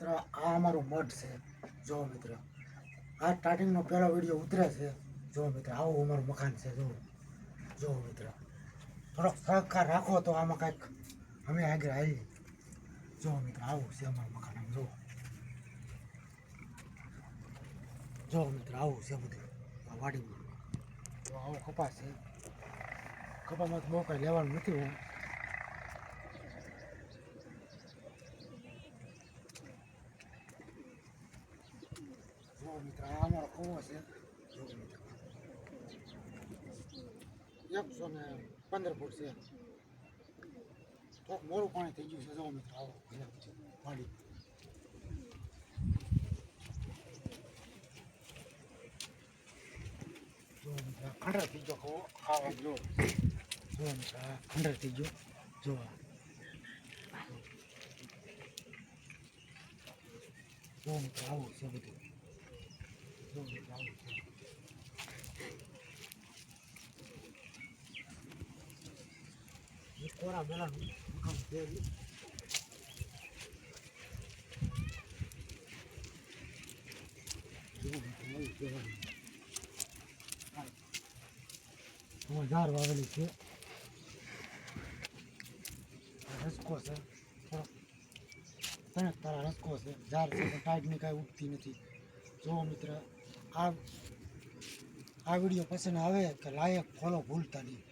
મિત્ર આ અમારું મઠ છે. જો મિત્ર આ સ્ટાર્ટિંગનો પહેલો વિડીયો ઉતરે છે. જો મિત્ર આવું અમારું મકાન છે. જો મિત્ર થોડોક સહકાર રાખો તો આમાં કાંઈક અમે આગળ આવી. જો મિત્ર આવું છે અમારું મકાન. આમ જો મિત્ર આવું છે બધું આ વાડીમાં. તો આવો કપાસ છે. કપામાં તો બહુ કાંઈ લેવાનું નથી હું. જો મિત્ર આ અમારો કૂવો છે. જો મિત્ર 115 ફૂટ છે. થોડુંક મોડું પાણી થઈ ગયું છે. જો મિત્ર આવો વાડી. જો મિત્ર ખંડર થઈ ગયો કૂવો. આ જો મિત્ર આ ખંડર થઈ ગયો. જો મિત્ર આવું છે બધું. જો મિત્ર આવું છે. કોરા મેલાનું મકાન છે. ઝાડ વાવેલી છે. રસકો છે. થોડોક તારા રસકો છે. ઝાડ છે પણ ટાઈટની કાંઈ ઉગતી નથી. જો મિત્ર આ વિડીયો પસંદ આવે કે લાયક ફોલો ભૂલતા નહીં.